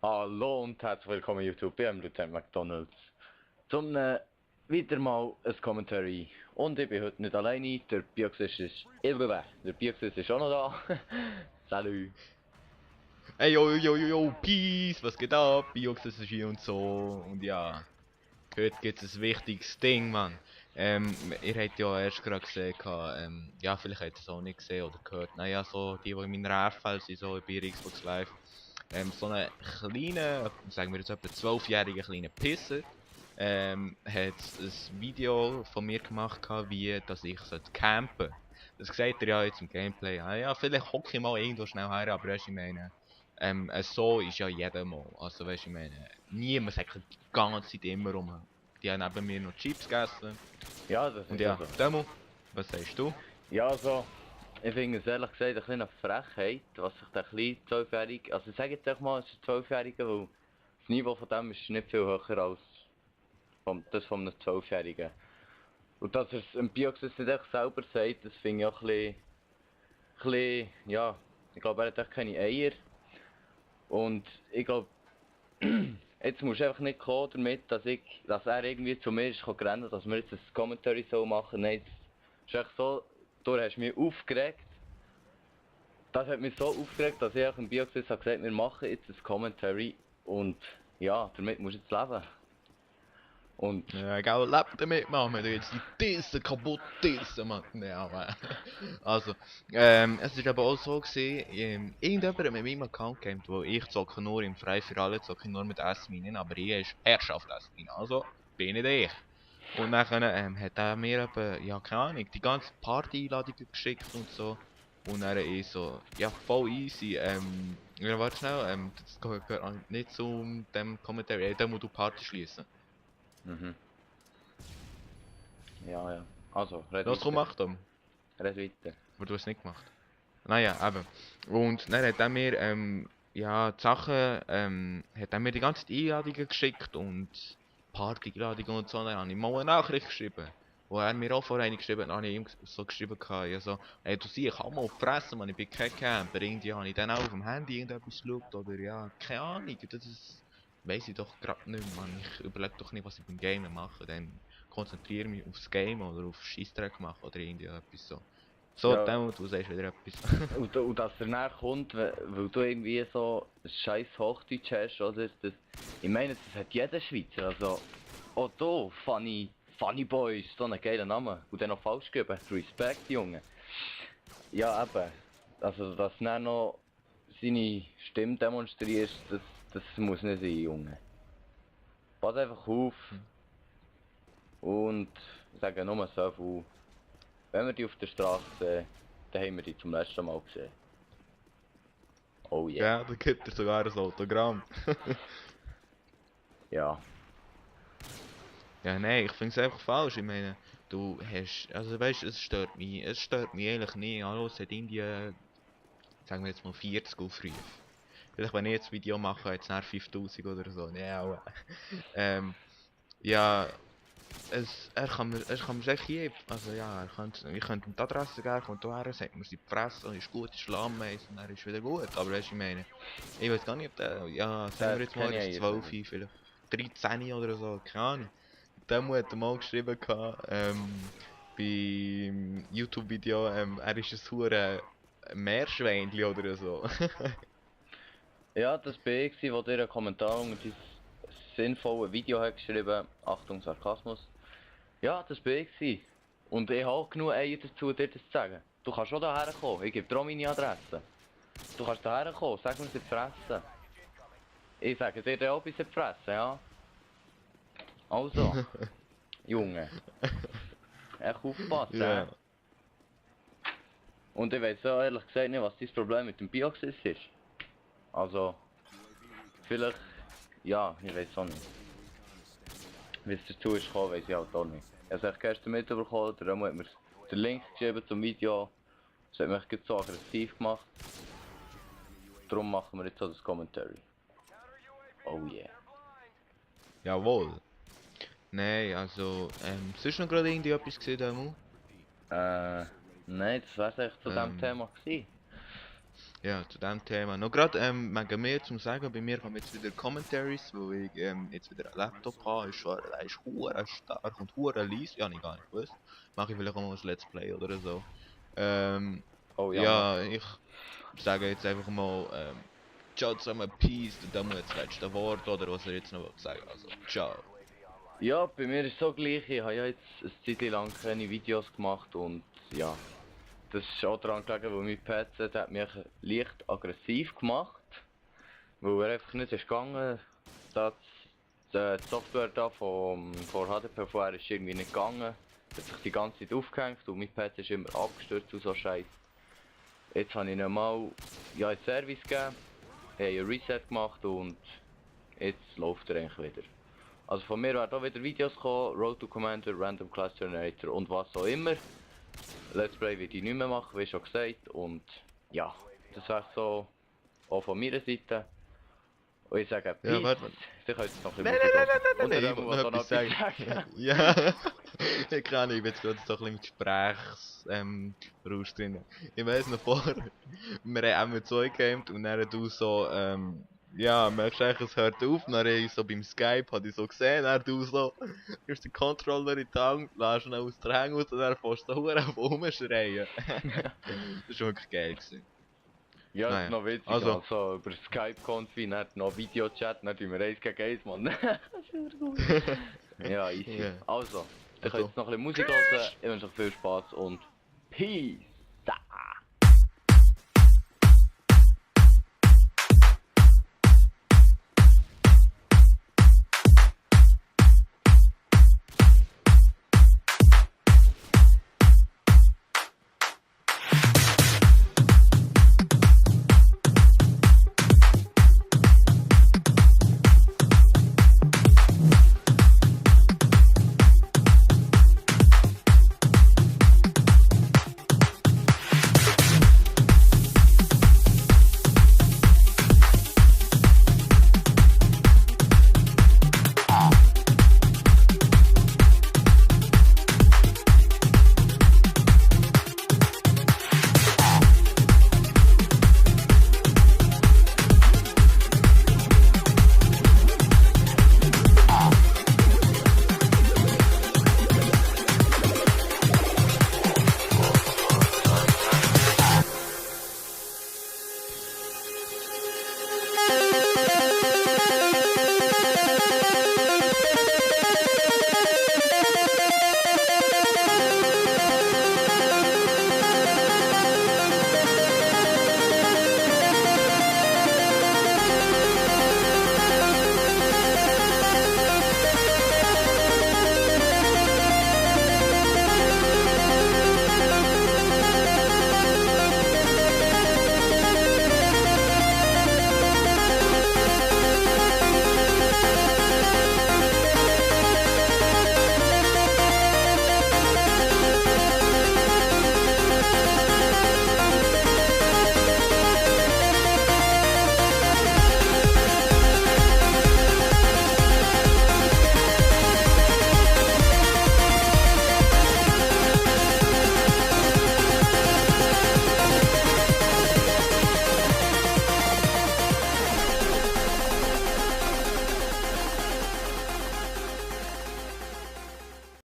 Hallo und herzlich willkommen YouTube beim Lieutenant McDonalds zum wieder mal ein Commentary. Und ich bin heute nicht alleine, der Bioxis ist auch noch da. Salut. Hey yo yo yo yo, Peace, was geht ab? Biox ist hier und so. Und ja, heute gibt es ein wichtiges Ding, Mann. Ihr habt ja erst gerade gesehen, ja, vielleicht habt ihr es auch nicht gesehen oder gehört. Naja, so die in meiner RFL sind, so bei Xbox Live. So einen kleinen, sagen wir jetzt etwa 12-jährigen kleinen Pisser, hat ein Video von mir gemacht, wie dass ich campen sollte. Das seht ihr ja jetzt im Gameplay. Ah, ja, vielleicht hocke ich mal irgendwo schnell her, aber weißt du, ich meine, so ist ja jeder mal. Also weißt du, ich meine, niemand sagt die ganze Zeit immer rum. Die haben neben mir noch Chips gegessen. Ja, das Und ist ja ja, so. Demo, was sagst du? Ja, also, ich finde es ehrlich gesagt ein bisschen eine Frechheit, was sich der kleine 12-Jährige, also ich sage jetzt mal, es ist ein 12-Jähriger, weil das Niveau von dem ist nicht viel höher als das von einem 12-Jährigen. Und dass er es im Bioxis nicht echt selber sagt, das finde ich auch ja, ich glaube, er hat echt keine Eier. Und ich glaube, jetzt musst du einfach nicht kommen damit, dass er irgendwie zu mir ist gerannt, dass wir jetzt ein Commentary so machen. Nein, es ist echt so, du hast mich aufgeregt. Das hat mich so aufgeregt, dass ich auch im Bioxis habe gesagt, wir machen jetzt ein Commentary. Und ja, damit musst du jetzt leben. Und Ja, gell, lebt damit, Mann. Wir jetzt die Dissen kaputt dissen, Mann. Ja, Mann. Also, es ist aber auch so gewesen, irgendjemand hat mit meinem Account gegamed, wo ich zocke nur im Frei für alle, zocke nur mit S-Minen, aber ich ist Herrschaft S-Minen, also bin nicht ich. Und dann hat er mir eben, ja keine Ahnung, die ganze Party-Einladungen geschickt und so. Und dann ist so, ja voll easy, ja warte schnell, das gehört nicht zu dem Kommentar, da musst du Party schließen. mhm. Ja, ja. Also, red Los, komm, weiter. mach dann. Red weiter. Aber du hast es nicht gemacht. Naja, eben. Und dann hat er mir, ja, die Sachen, hat er mir die ganze Einladungen geschickt und Party-Einladungen und so. Dann habe ich mal eine Nachricht geschrieben. Wo er mir auch vorher eine geschrieben hat, dann habe ich ihm so geschrieben, ja, so, hey, du siehst, ich kann mal fressen, man, ich bin kein Camper. Irgendwie habe ich dann auch auf dem Handy irgendetwas geschaut oder ja, keine Ahnung, das ist, weiss ich doch gerade nicht, man. Ich überlege doch nicht, was ich beim Gamen mache. Dann konzentriere mich aufs Game oder auf Scheissdreck machen oder irgendwie etwas so. So, Ja, Demo, du sagst wieder etwas. und dass er nachher kommt, weil du irgendwie so ein scheiß Hochdeutsch hast, oder? Ich meine, das hat jeder Schweizer, also... Oh du, Funny Boys, so ein geiler Name. Und dann noch falsch gegeben, Respekt, Junge. Ja, eben. Also, dass du dann noch seine Stimme demonstrierst, das muss nicht sein, Junge. Pass einfach auf und sage nur so viel. Wenn wir die auf der Straße sehen, dann haben wir die zum letzten Mal gesehen. Oh yeah. Ja, da gibt er sogar ein Autogramm. Ja. Ja, nein, ich finde es einfach falsch. Ich meine, du hast, also weißt, es stört mich eigentlich nie. Hallo, es hat irgendwie, sagen wir jetzt mal 40 Aufrufe. Vielleicht wenn ich jetzt ein Video mache, jetzt nach 5000 oder so. Ja, aber, ja, er kann mir echt hier, also ja, ich könnte ihm die Adresse geben, kommt hierher, sagt mir, sie fressen und ist gut, ist Schlammeis und dann ist wieder gut. Aber weißt du, ich meine, ich weiß gar nicht, ob der, ja, sagen Der wir hat jetzt mal, keine er ist Eier. 12, vielleicht 13 oder so, keine Ahnung. Dem hat er mal geschrieben, bei YouTube-Video, er ist ein hure Meerschweinchen oder so. Ja, das bin ich, der dir einen Kommentar unter dieses sinnvolle Video hat geschrieben. Achtung, Sarkasmus. Ja, das bin ich. Und ich habe auch genug Eier dazu, dir das zu sagen. Du kannst schon hierher kommen, ich gebe dir auch meine Adresse. Du kannst hierher kommen, sag mir, sie fressen. Ich sage dir dann auch, bis sie fressen, ja. Also, Junge, echt aufpassen, hä? Ja. Und ich weiß auch ehrlich gesagt nicht, was dein Problem mit dem Bioxis ist. Also, vielleicht, ja, ich weiß auch nicht. Wie es dazu ist gekommen, weiß ich halt auch nicht. Ich habe es gestern mitbekommen, der Remo hat mir den Link geschrieben zum Video. Das hat mich jetzt so aggressiv gemacht. Darum machen wir jetzt so das Commentary. Oh yeah. Jawohl. Nein, also, sonst noch gerade irgendwie etwas gesehen, Demo? Nein, das wär's echt zu diesem Ähm, Thema gewesen. Ja, zu dem Thema. Noch gerade wegen mir zum sagen, bei mir kommen jetzt wieder Commentaries, weil ich jetzt wieder einen Laptop habe. Der ist hure stark und hure leise. Ja, nicht gar nicht gewusst. Mache ich vielleicht auch mal ein Let's Play oder so. Ähm, Oh ja, mach. ja, ich sage jetzt einfach mal, ciao zusammen, Peace, und dann jetzt das letzte Wort oder was er jetzt noch sagen will. Also, ciao. Ja, bei mir ist es so gleich. Ich habe ja jetzt eine Zeit lang keine Videos gemacht und ja, das ist auch daran gelegen, weil mein PC der hat mich leicht aggressiv gemacht, weil er einfach nicht ist gegangen. Das, die Software da von HDPVR ist irgendwie nicht gegangen. Hat sich die ganze Zeit aufgehängt und mein PC ist immer abgestürzt und so Scheiß. Jetzt habe ich ihn mal ja, in den Service gegeben, habe einen Reset gemacht und jetzt läuft er eigentlich wieder. Also von mir werden auch wieder Videos kommen, Road to Commander, Random Class Generator und was auch immer. Let's Play werde ich nicht mehr machen, wie schon gesagt. Und ja, das wäre so auch von meiner Seite. Und ich sage Ja, Peace. warte. Sie können jetzt noch ein Nein, bisschen nein, nein, Musik nein, nein, hören. nein, Und der nein, ich Remo wollte will noch auch noch etwas etwas sagen. sagen. Ja, ich kann nicht, ich bin jetzt gerade so ein bisschen im Gesprächsrausch drin. Ich weiss noch vor, wir haben einmal zwei gegamed und dann du so, ja, merkst du eigentlich, es hört auf, dann habe ich so beim Skype, hatte ich so gesehen, dann du so, nimmst den Controller in die Hand, lässt ihn aus der Hänge raus und dann fährst du da auf rumschreien. Das war wirklich geil gewesen. Ja, das ist Naja, noch witzig, also, also über Skype-Konfi, dann noch Videochat, dann tun wir 1 gegen 1, Mann. Das ist wieder gut. Ja, easy. ja, Also, ihr könnt also, jetzt noch ein bisschen Musik hören, ich wünsche euch viel Spaß und Peace!